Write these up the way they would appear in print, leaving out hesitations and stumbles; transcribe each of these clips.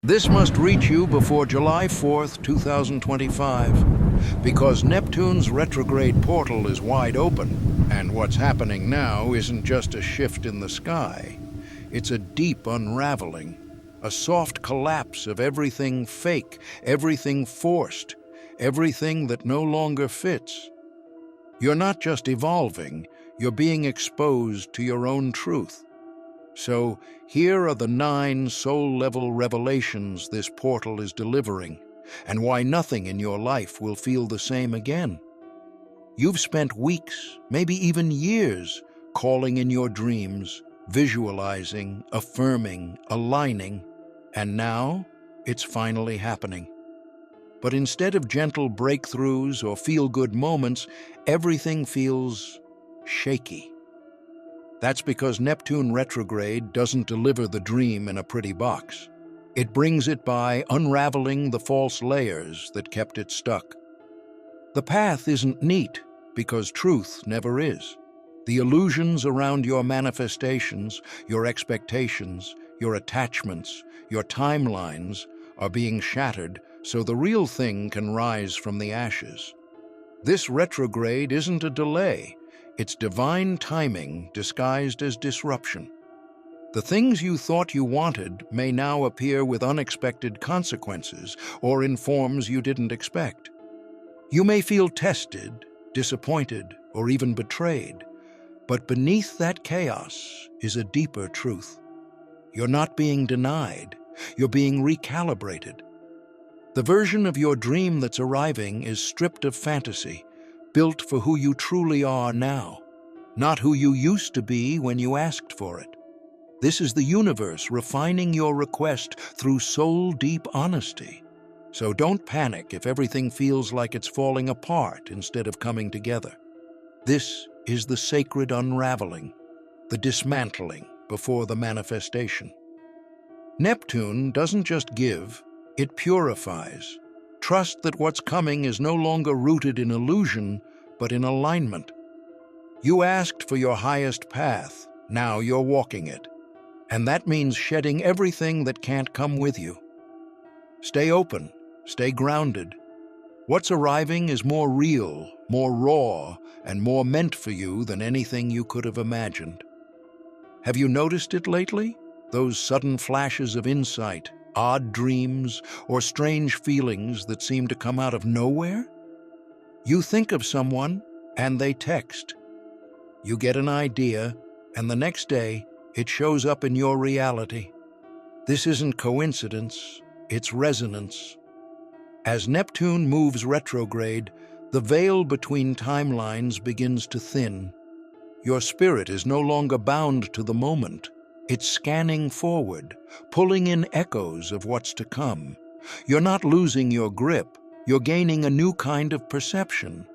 This must reach you before July 4th, 2025, because Neptune's retrograde portal is wide open, and what's happening now isn't just a shift in the sky. It's a deep unraveling, a soft collapse of everything fake, everything forced, everything that no longer fits. You're not just evolving, you're being exposed to your own truth. So, here are the 9 soul-level revelations this portal is delivering, and why nothing in your life will feel the same again. You've spent weeks, maybe even years, calling in your dreams, visualizing, affirming, aligning, and now it's finally happening. But instead of gentle breakthroughs or feel-good moments, everything feels shaky. That's because Neptune retrograde doesn't deliver the dream in a pretty box. It brings it by unraveling the false layers that kept it stuck. The path isn't neat, because truth never is. The illusions around your manifestations, your expectations, your attachments, your timelines are being shattered so the real thing can rise from the ashes. This retrograde isn't a delay. It's divine timing disguised as disruption. The things you thought you wanted may now appear with unexpected consequences or in forms you didn't expect. You may feel tested, disappointed, or even betrayed, but beneath that chaos is a deeper truth. You're not being denied, you're being recalibrated. The version of your dream that's arriving is stripped of fantasy, built for who you truly are now, not who you used to be when you asked for it. This is the universe refining your request through soul-deep honesty. So don't panic if everything feels like it's falling apart instead of coming together. This is the sacred unraveling, the dismantling before the manifestation. Neptune doesn't just give, it purifies. Trust that what's coming is no longer rooted in illusion, but in alignment. You asked for your highest path, now you're walking it. And that means shedding everything that can't come with you. Stay open, stay grounded. What's arriving is more real, more raw, and more meant for you than anything you could have imagined. Have you noticed it lately? Those sudden flashes of insight, odd dreams, or strange feelings that seem to come out of nowhere? You think of someone, and they text. You get an idea, and the next day, it shows up in your reality. This isn't coincidence, it's resonance. As Neptune moves retrograde, the veil between timelines begins to thin. Your spirit is no longer bound to the moment. It's scanning forward, pulling in echoes of what's to come. You're not losing your grip, you're gaining a new kind of perception.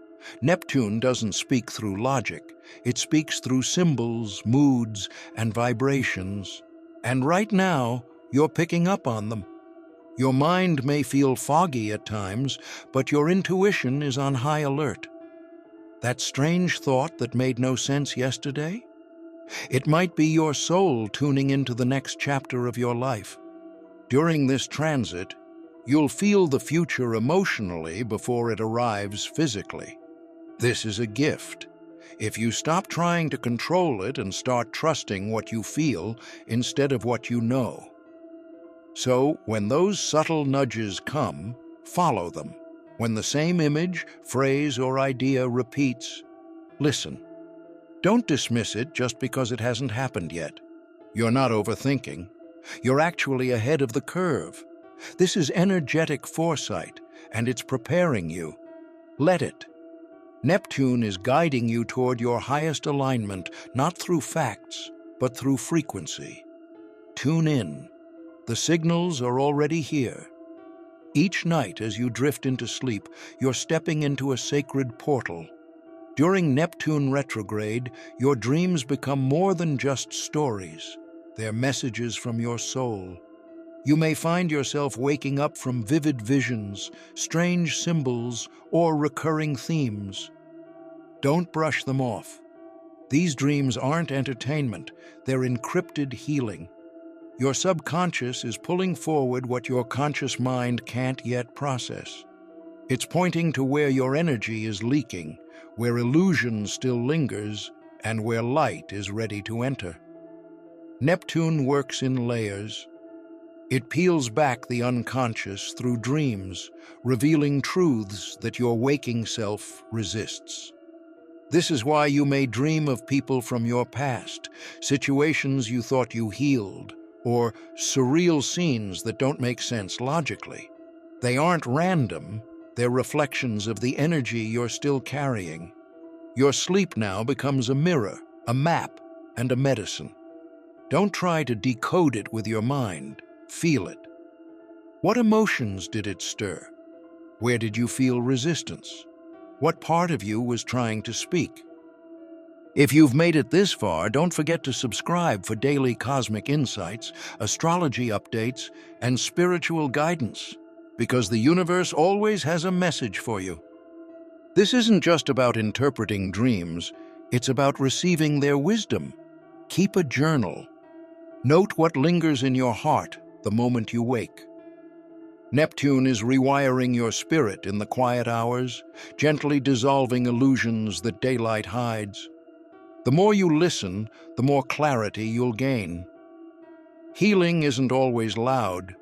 Neptune doesn't speak through logic, it speaks through symbols, moods, and vibrations. And right now, you're picking up on them. Your mind may feel foggy at times, but your intuition is on high alert. That strange thought that made no sense yesterday? It might be your soul tuning into the next chapter of your life. During this transit, you'll feel the future emotionally before it arrives physically. This is a gift. If you stop trying to control it and start trusting what you feel instead of what you know. So, when those subtle nudges come, follow them. When the same image, phrase, or idea repeats, listen. Don't dismiss it just because it hasn't happened yet. You're not overthinking. You're actually ahead of the curve. This is energetic foresight, and it's preparing you. Let it. Neptune is guiding you toward your highest alignment, not through facts, but through frequency. Tune in. The signals are already here. Each night as you drift into sleep, you're stepping into a sacred portal. During Neptune retrograde, your dreams become more than just stories. They're messages from your soul. You may find yourself waking up from vivid visions, strange symbols, or recurring themes. Don't brush them off. These dreams aren't entertainment, they're encrypted healing. Your subconscious is pulling forward what your conscious mind can't yet process. It's pointing to where your energy is leaking, where illusion still lingers, and where light is ready to enter. Neptune works in layers. It peels back the unconscious through dreams, revealing truths that your waking self resists. This is why you may dream of people from your past, situations you thought you healed, or surreal scenes that don't make sense logically. They aren't random, they're reflections of the energy you're still carrying. Your sleep now becomes a mirror, a map, and a medicine. Don't try to decode it with your mind. Feel it. What emotions did it stir? Where did you feel resistance? What part of you was trying to speak? If you've made it this far, don't forget to subscribe for daily cosmic insights, astrology updates, and spiritual guidance, because the universe always has a message for you. This isn't just about interpreting dreams, it's about receiving their wisdom. Keep a journal. Note what lingers in your heart the moment you wake. Neptune is rewiring your spirit in the quiet hours, gently dissolving illusions that daylight hides. The more you listen, the more clarity you'll gain. Healing isn't always loud.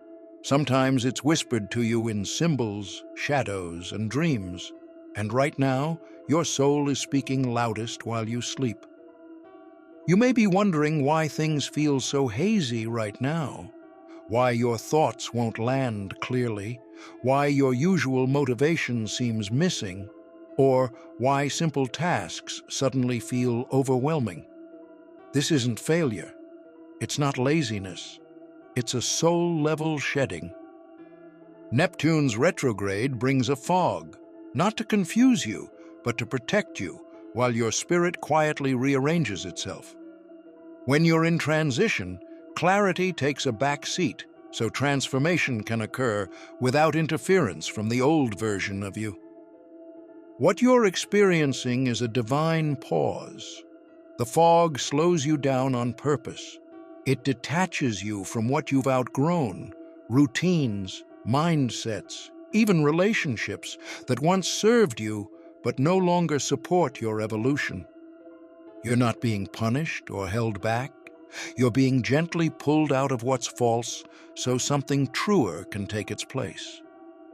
Sometimes it's whispered to you in symbols, shadows, and dreams. And right now, your soul is speaking loudest while you sleep. You may be wondering why things feel so hazy right now, why your thoughts won't land clearly, why your usual motivation seems missing, or why simple tasks suddenly feel overwhelming. This isn't failure. It's not laziness. It's a soul-level shedding. Neptune's retrograde brings a fog, not to confuse you, but to protect you, while your spirit quietly rearranges itself. When you're in transition, clarity takes a back seat, so transformation can occur without interference from the old version of you. What you're experiencing is a divine pause. The fog slows you down on purpose. It detaches you from what you've outgrown, routines, mindsets, even relationships that once served you but no longer support your evolution. You're not being punished or held back. You're being gently pulled out of what's false so something truer can take its place.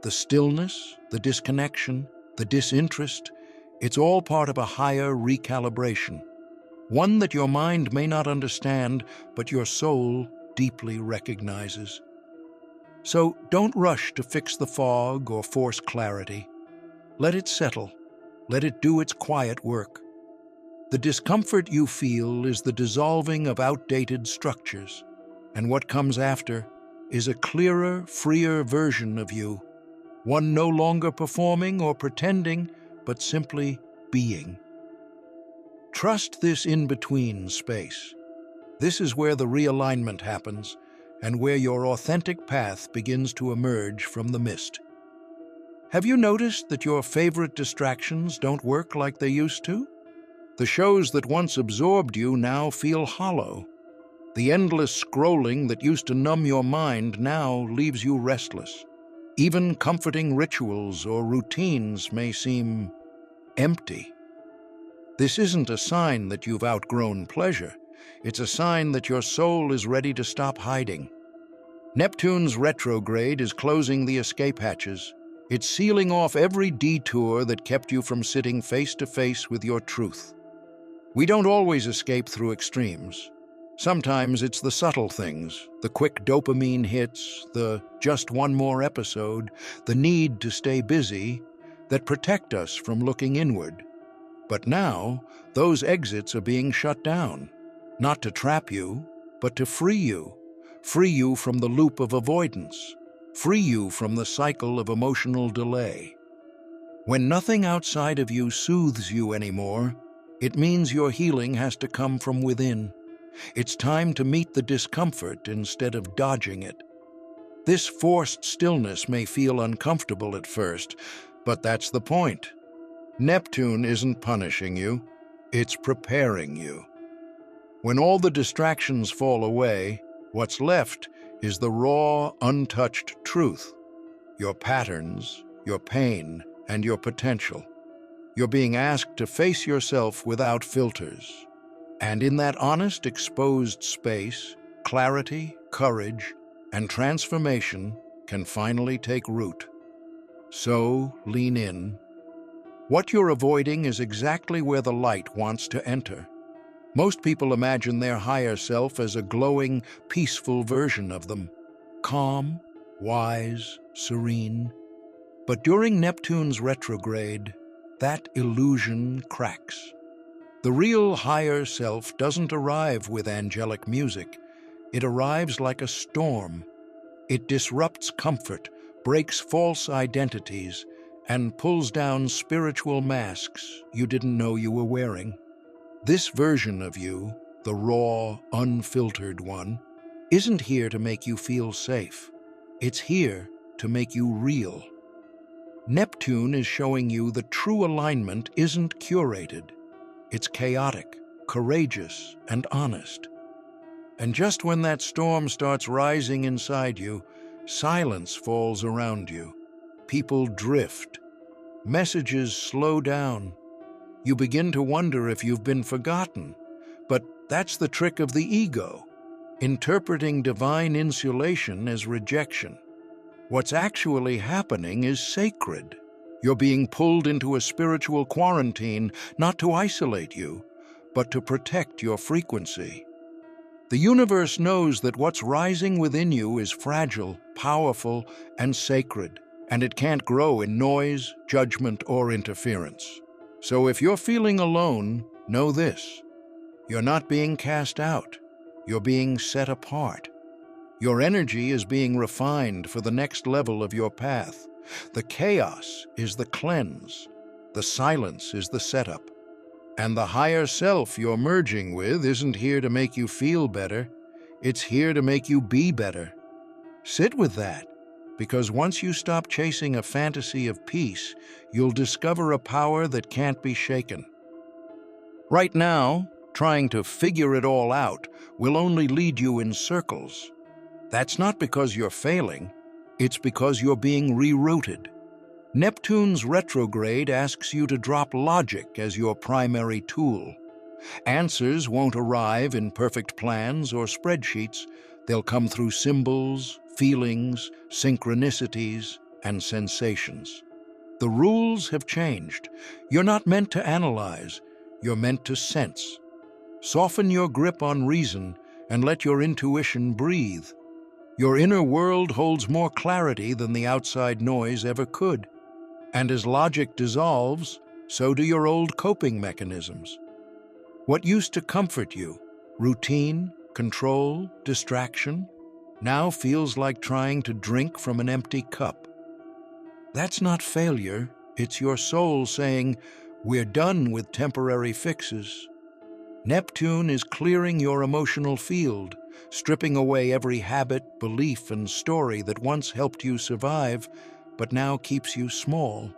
The stillness, the disconnection, the disinterest, it's all part of a higher recalibration. One that your mind may not understand, but your soul deeply recognizes. So don't rush to fix the fog or force clarity. Let it settle. Let it do its quiet work. The discomfort you feel is the dissolving of outdated structures, and what comes after is a clearer, freer version of you, one no longer performing or pretending, but simply being. Trust this in-between space. This is where the realignment happens, and where your authentic path begins to emerge from the mist. Have you noticed that your favorite distractions don't work like they used to? The shows that once absorbed you now feel hollow. The endless scrolling that used to numb your mind now leaves you restless. Even comforting rituals or routines may seem empty. This isn't a sign that you've outgrown pleasure. It's a sign that your soul is ready to stop hiding. Neptune's retrograde is closing the escape hatches. It's sealing off every detour that kept you from sitting face to face with your truth. We don't always escape through extremes. Sometimes it's the subtle things, the quick dopamine hits, the just one more episode, the need to stay busy, that protect us from looking inward. But now, those exits are being shut down, not to trap you, but to free you from the loop of avoidance, free you from the cycle of emotional delay. When nothing outside of you soothes you anymore, it means your healing has to come from within. It's time to meet the discomfort instead of dodging it. This forced stillness may feel uncomfortable at first, but that's the point. Neptune isn't punishing you, it's preparing you. When all the distractions fall away, What's left is the raw, untouched truth. Your patterns, your pain, and your potential. You're being asked to face yourself without filters. And in that honest, exposed space, clarity, courage, and transformation can finally take root. So, lean in. What you're avoiding is exactly where the light wants to enter. Most people imagine their higher self as a glowing, peaceful version of them. Calm, wise, serene. But during Neptune's retrograde, that illusion cracks. The real higher self doesn't arrive with angelic music. It arrives like a storm. It disrupts comfort, breaks false identities, and pulls down spiritual masks you didn't know you were wearing. This version of you, the raw, unfiltered one, isn't here to make you feel safe. It's here to make you real. Neptune is showing you the true alignment isn't curated. It's chaotic, courageous, and honest. And just when that storm starts rising inside you, silence falls around you. People drift. Messages slow down. You begin to wonder if you've been forgotten. But that's the trick of the ego, interpreting divine insulation as rejection. What's actually happening is sacred. You're being pulled into a spiritual quarantine, not to isolate you, but to protect your frequency. The universe knows that what's rising within you is fragile, powerful, and sacred, and it can't grow in noise, judgment, or interference. So if you're feeling alone, know this: you're not being cast out, you're being set apart. Your energy is being refined for the next level of your path. The chaos is the cleanse, the silence is the setup. And the higher self you're merging with isn't here to make you feel better, it's here to make you be better. Sit with that, because once you stop chasing a fantasy of peace, you'll discover a power that can't be shaken. Right now, trying to figure it all out will only lead you in circles. That's not because you're failing, it's because you're being rerouted. Neptune's retrograde asks you to drop logic as your primary tool. Answers won't arrive in perfect plans or spreadsheets. They'll come through symbols, feelings, synchronicities, and sensations. The rules have changed. You're not meant to analyze, you're meant to sense. Soften your grip on reason and let your intuition breathe. Your inner world holds more clarity than the outside noise ever could. And as logic dissolves, so do your old coping mechanisms. What used to comfort you, routine, control, distraction, now feels like trying to drink from an empty cup. That's not failure, it's your soul saying, "We're done with temporary fixes." Neptune is clearing your emotional field, stripping away every habit, belief, and story that once helped you survive, but now keeps you small.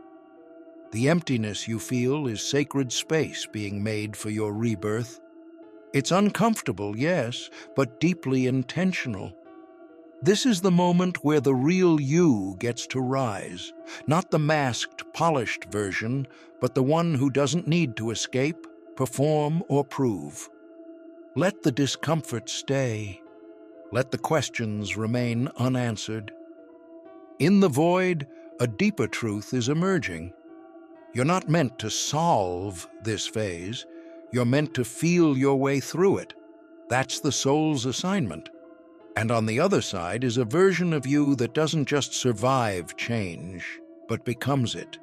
The emptiness you feel is sacred space being made for your rebirth. It's uncomfortable, yes, but deeply intentional. This is the moment where the real you gets to rise, not the masked, polished version, but the one who doesn't need to escape, perform, or prove. Let the discomfort stay. Let the questions remain unanswered. In the void, a deeper truth is emerging. You're not meant to solve this phase. You're meant to feel your way through it. That's the soul's assignment. And on the other side is a version of you that doesn't just survive change, but becomes it.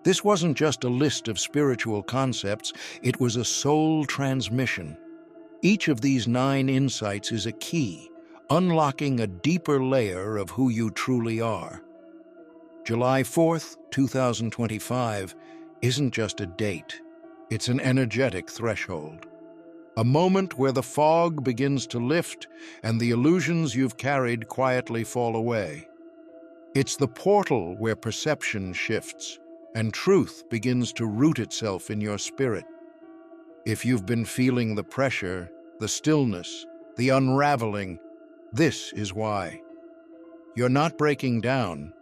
This wasn't just a list of spiritual concepts, it was a soul transmission. Each of these 9 insights is a key, unlocking a deeper layer of who you truly are. July 4th, 2025 isn't just a date, it's an energetic threshold. A moment where the fog begins to lift and the illusions you've carried quietly fall away. It's the portal where perception shifts and truth begins to root itself in your spirit. If you've been feeling the pressure, the stillness, the unraveling, This is why. You're not breaking down,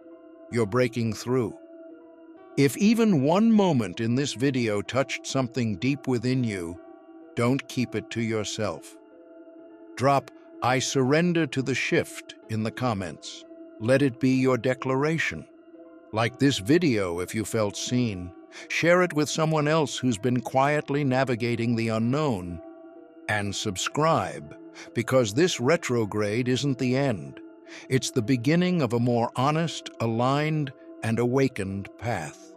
you're breaking through. If even one moment in this video touched something deep within you, don't keep it to yourself. Drop "I surrender to the shift" in the comments. Let it be your declaration. Like this video if you felt seen. Share it with someone else who's been quietly navigating the unknown. And subscribe, because this retrograde isn't the end. It's the beginning of a more honest, aligned, and awakened path.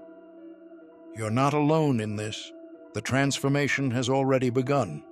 You're not alone in this. The transformation has already begun.